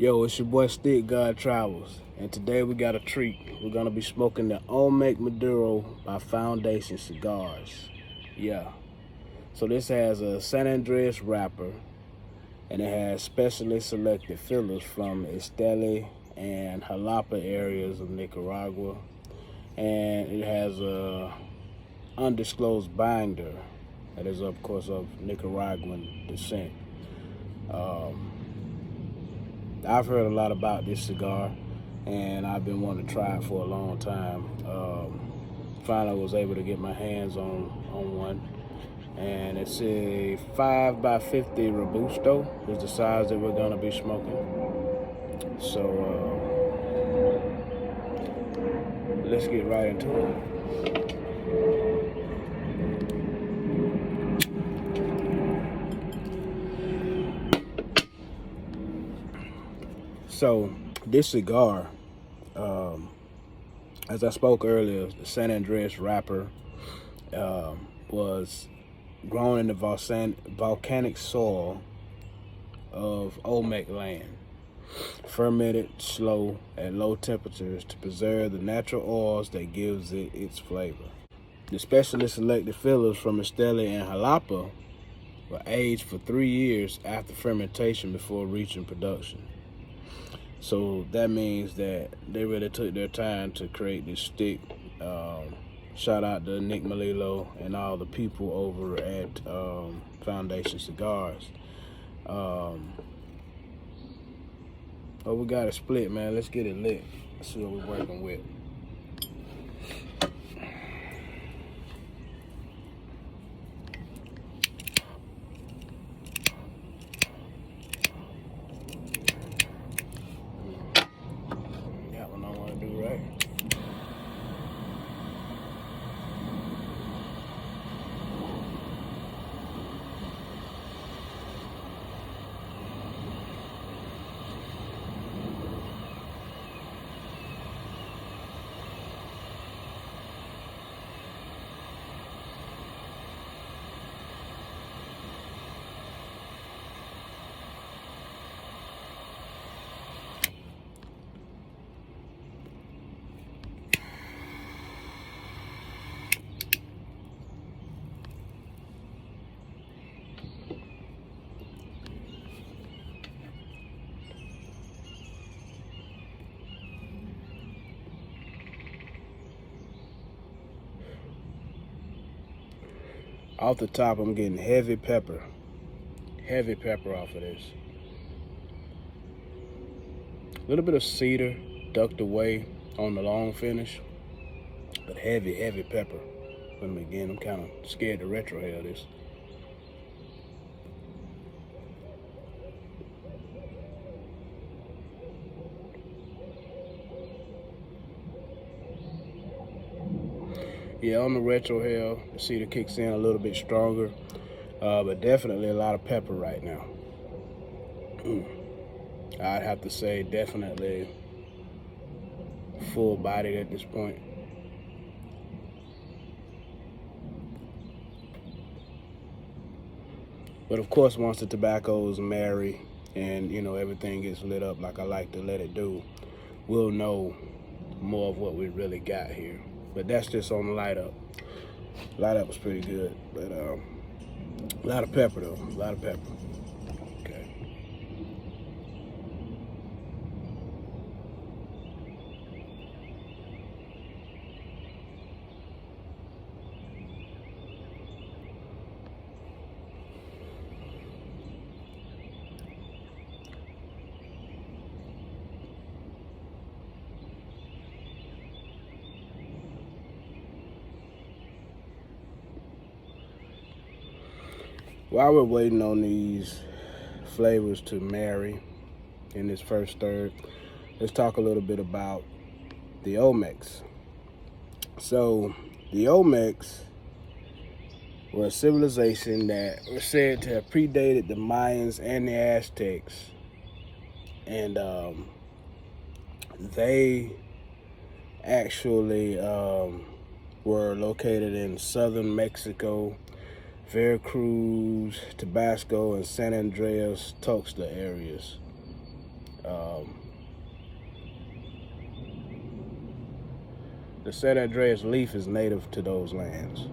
Yo, it's your boy Stick God Travels, and today we got a treat. We're gonna be smoking the Olmec Maduro by Foundation Cigars. Yeah. So this has a San Andreas wrapper, and it has specially selected fillers from Esteli and Jalapa areas of Nicaragua, and it has a undisclosed binder that is, of course, of Nicaraguan descent. I've heard a lot about this cigar, and I've been wanting to try it for a long time. Finally was able to get my hands on one, and it's a 5x50 Robusto is the size that we're gonna be smoking. So let's get right into it. So this cigar, as I spoke earlier, the San Andreas wrapper was grown in the volcanic soil of Olmec land, fermented slow at low temperatures to preserve the natural oils that gives it its flavor. The specially selected fillers from Esteli and Jalapa were aged for 3 years after fermentation before reaching production. So that means that they really took their time to create this stick. Shout out to Nick Malilo and all the people over at Foundation Cigars. Oh, we got a split, man. Let's get it lit. Let's see what we're working with. Got one I want to do right. Off the top, I'm getting heavy pepper off of this. A little bit of cedar ducked away on the long finish, but heavy pepper. But again, I'm kind of scared to retrohale this. Yeah, on the retrohale, the cedar kicks in a little bit stronger, but definitely a lot of pepper right now. I'd have to say definitely full-bodied at this point. But of course, once the tobaccos marry and, you know, everything gets lit up like I like to let it do, we'll know more of what we really got here. But that's just on the light up. Light up was pretty good, but a lot of pepper though, a lot of pepper. Okay. While we're waiting on these flavors to marry in this first third, let's talk a little bit about the Olmecs. So the Olmecs were a civilization that was said to have predated the Mayans and the Aztecs, and they actually were located in southern Mexico, Veracruz, Tabasco, and San Andreas, Tuxtla areas. The San Andreas leaf is native to those lands.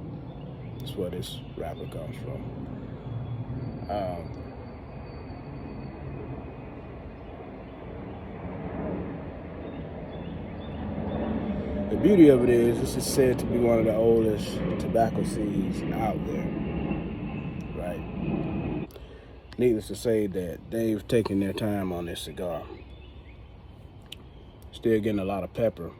That's where this wrapper comes from. The beauty of it is, this is said to be one of the oldest tobacco seeds out there, right? Needless to say that they've taken their time on this cigar. Still getting a lot of pepper.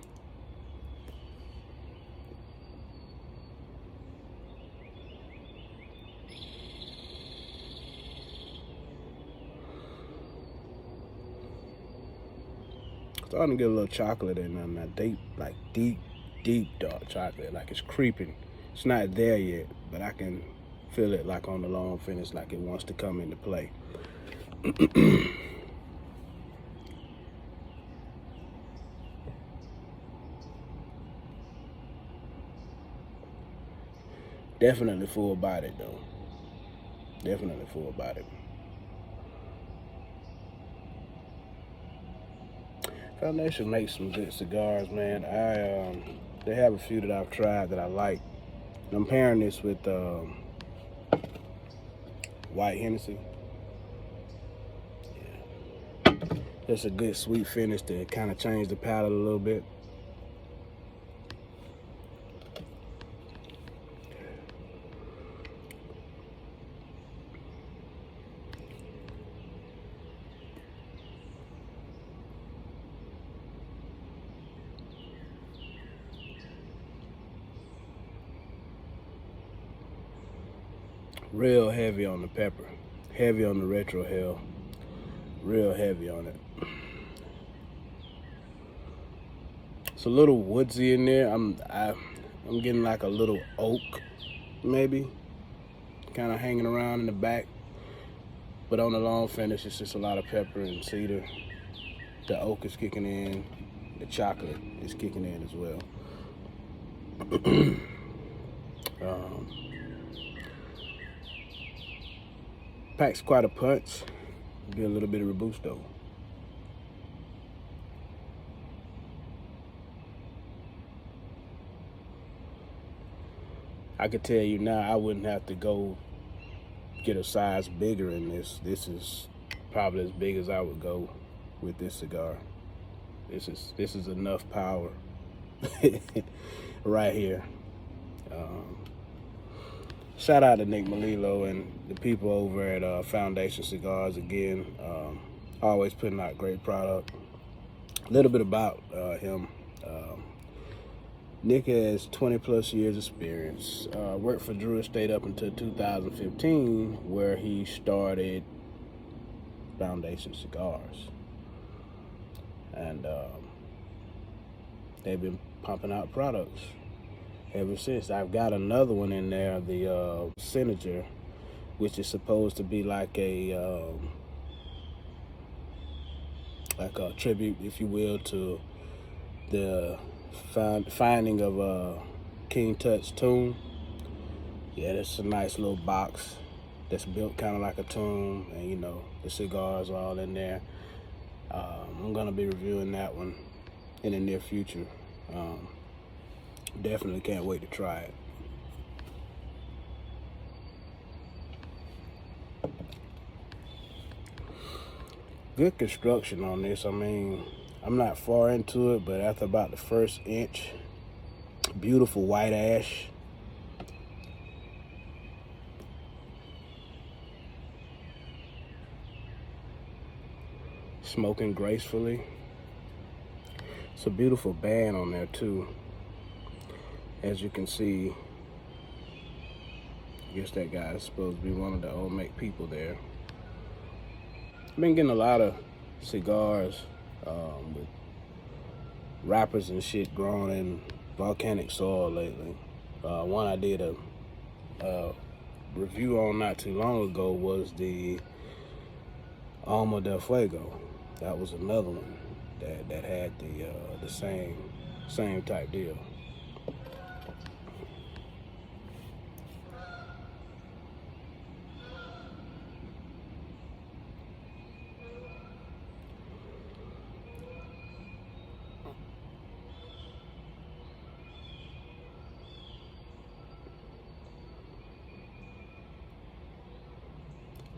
Starting to get a little chocolate in them, like deep dark chocolate, like it's creeping. It's not there yet, but I can feel it like on the long finish, like it wants to come into play. Definitely full-bodied though. Definitely full-bodied. Foundation makes some good cigars, man. They have a few that I've tried that I like. I'm pairing this with white Hennessy. Yeah. Just a good sweet finish to kind of change the palate a little bit. Real heavy on the pepper, heavy on the retro hell, real heavy on it. It's a little woodsy in there. I'm getting like a little oak, maybe, kind of hanging around in the back. But on the long finish, it's just a lot of pepper and cedar. The oak is kicking in. The chocolate is kicking in as well. Packs quite a punch. Get a little bit of Robusto. I could tell you now, I wouldn't have to go get a size bigger in this. This is probably as big as I would go with this cigar. This is enough power right here. Shout out to Nick Melillo and the people over at Foundation Cigars again. Always putting out great product. A little bit about him. Nick has 20 plus years experience. Worked for Drew Estate up until 2015, where he started Foundation Cigars. And they've been pumping out products ever since. I've got another one in there, the Senator, which is supposed to be like a tribute, if you will, to the finding of King Tut's tomb. Yeah, that's a nice little box that's built kind of like a tomb, and you know, the cigars are all in there. I'm gonna be reviewing that one in the near future. Definitely can't wait to try it. Good construction on this. I mean, I'm not far into it, but after about the first inch, beautiful white ash. Smoking gracefully. It's a beautiful band on there too. As you can see, I guess that guy is supposed to be one of the Olmec people there. I've been getting a lot of cigars with wrappers and shit grown in volcanic soil lately. One I did a review on not too long ago was the Alma del Fuego. That was another one that had the same type deal.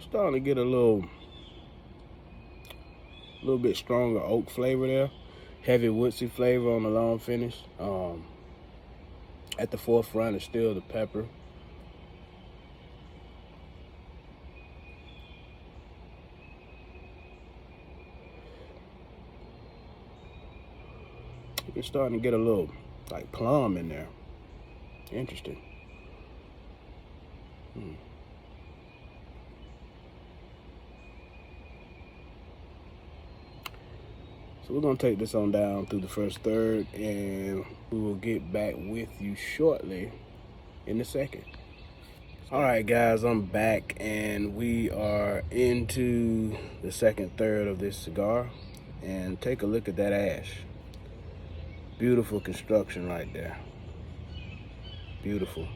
starting to get a little bit stronger oak flavor there. Heavy woodsy flavor on the long finish. At the forefront is still the pepper. It's starting to get a little like plum in there. Interesting. So we're gonna take this on down through the first third, and we will get back with you shortly in the second. All right, guys, I'm back, and we are into the second third of this cigar. And take a look at that ash. Beautiful construction right there. Beautiful.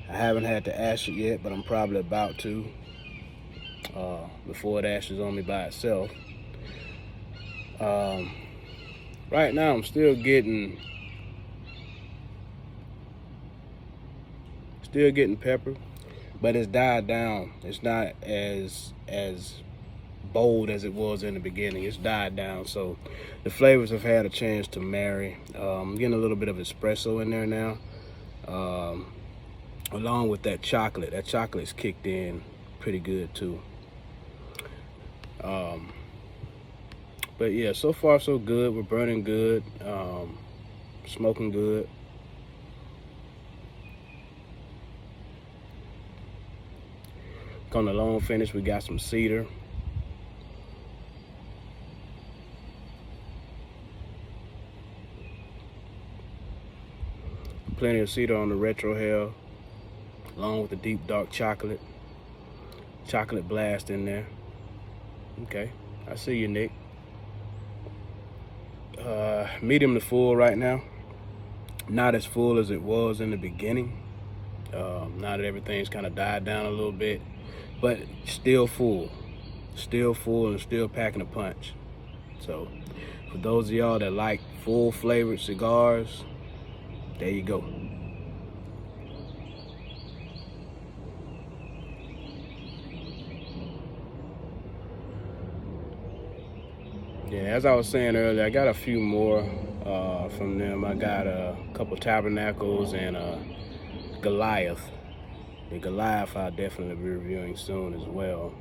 I haven't had to ash it yet, but I'm probably about to before it ashes on me by itself. Right now I'm still getting pepper, but it's died down. It's not as bold as it was in the beginning. It's died down, so the flavors have had a chance to marry. I'm getting a little bit of espresso in there now, along with that chocolate. That chocolate's kicked in pretty good too. But yeah, so far so good. We're burning good, smoking good. On the long finish, we got some cedar. Plenty of cedar on the retrohale, along with the deep dark chocolate blast in there. Okay, I see you, Nick. Medium to full right now. Not as full as it was in the beginning. Now that everything's kind of died down a little bit, but still full and still packing a punch. So for those of y'all that like full flavored cigars, there you go. Yeah, as I was saying earlier, I got a few more from them. I got a couple Tabernacles and Goliath. The Goliath I'll definitely be reviewing soon as well.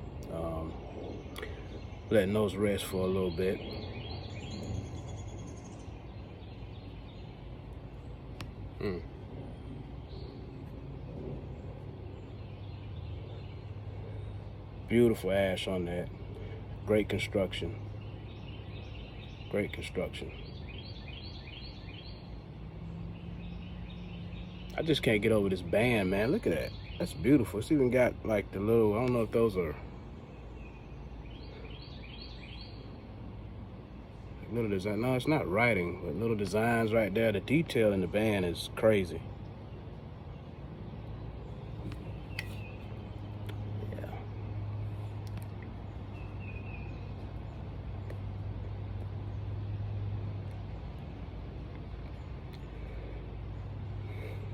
Letting those rest for a little bit. Beautiful ash on that. Great construction. Great construction. I just can't get over this band, man. Look at that. That's beautiful. It's even got like the little, I don't know if those are little design. No, it's not writing, but little designs right there. The detail in the band is crazy. Yeah.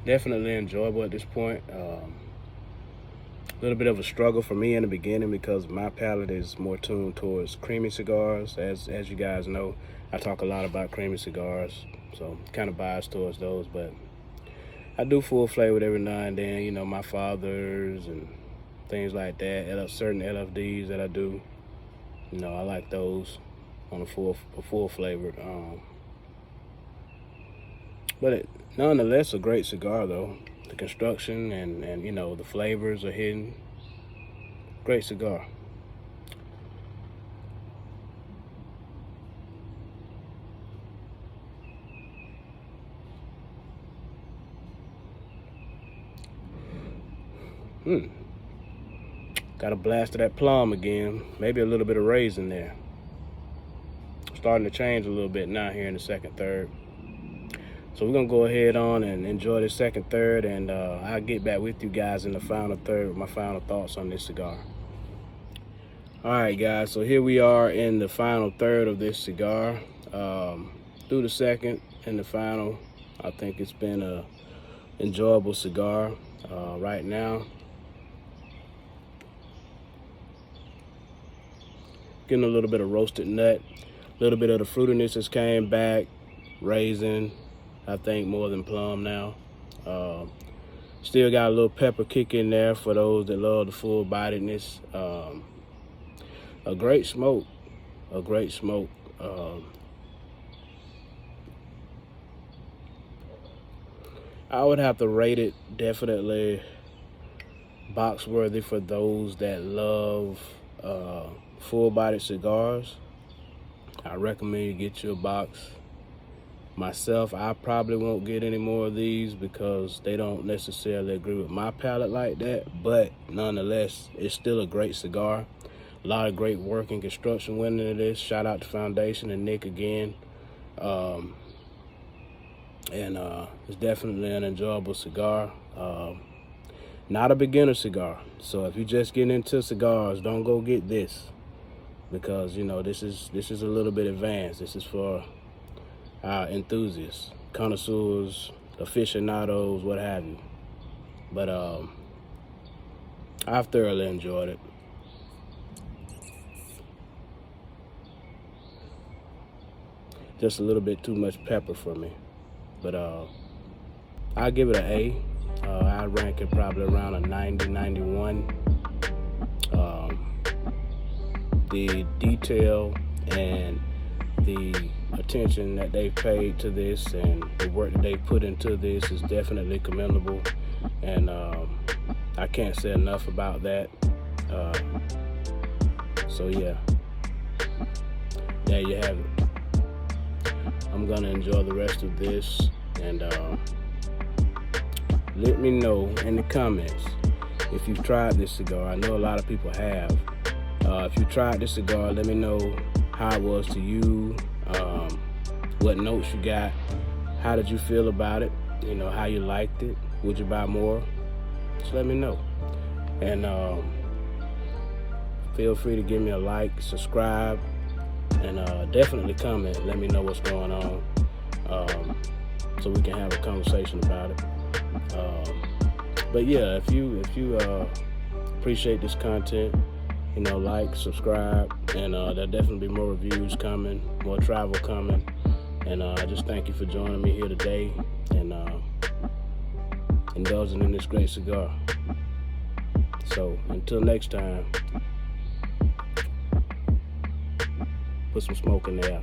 Definitely enjoyable at this point. A little bit of a struggle for me in the beginning because my palate is more tuned towards creamy cigars. As you guys know, I talk a lot about creamy cigars, so kind of biased towards those, but I do full flavored every now and then, you know, my father's and things like that. Certain LFDs that I do, you know, I like those on a full flavored. But nonetheless, a great cigar though. The construction and you know, the flavors are hidden. Great cigar. Got a blast of that plum again. Maybe a little bit of raisin there. Starting to change a little bit now here in the second third. So we're gonna go ahead on and enjoy this second third, and I'll get back with you guys in the final third with my final thoughts on this cigar. All right, guys, so here we are in the final third of this cigar. Through the second and the final, I think it's been a enjoyable cigar right now. getting a little bit of roasted nut, a little bit of the fruitiness has came back, raisin, I think more than plum now. Still got a little pepper kick in there for those that love the full-bodiedness. A great smoke, a great smoke. I would have to rate it definitely box worthy for those that love full-bodied cigars. I recommend you get you a box. Myself, I probably won't get any more of these because they don't necessarily agree with my palate like that, but nonetheless, it's still a great cigar. A lot of great work and construction went into this. Shout out to Foundation and Nick again. It's definitely an enjoyable cigar. Not a beginner cigar, so if you're just getting into cigars, don't go get this, because you know this is a little bit advanced. This is for enthusiasts, connoisseurs, aficionados, what have you. But I've thoroughly enjoyed it. Just a little bit too much pepper for me, but I'll give it an A. I rank it probably around a 90, 91. The detail and the attention that they've paid to this and the work that they put into this is definitely commendable, and I can't say enough about that. So yeah, there you have it. I'm gonna enjoy the rest of this, and let me know in the comments if you've tried this cigar. I know a lot of people have. If you tried this cigar, let me know how it was to you, what notes you got, how did you feel about it, you know, how you liked it, would you buy more? Just let me know. And feel free to give me a like, subscribe, and definitely comment. Let me know what's going on, so we can have a conversation about it. But yeah, if you appreciate this content, you know, like, subscribe, and there'll definitely be more reviews coming, more travel coming. And I just thank you for joining me here today and indulging in this great cigar. So until next time, put some smoke in the air.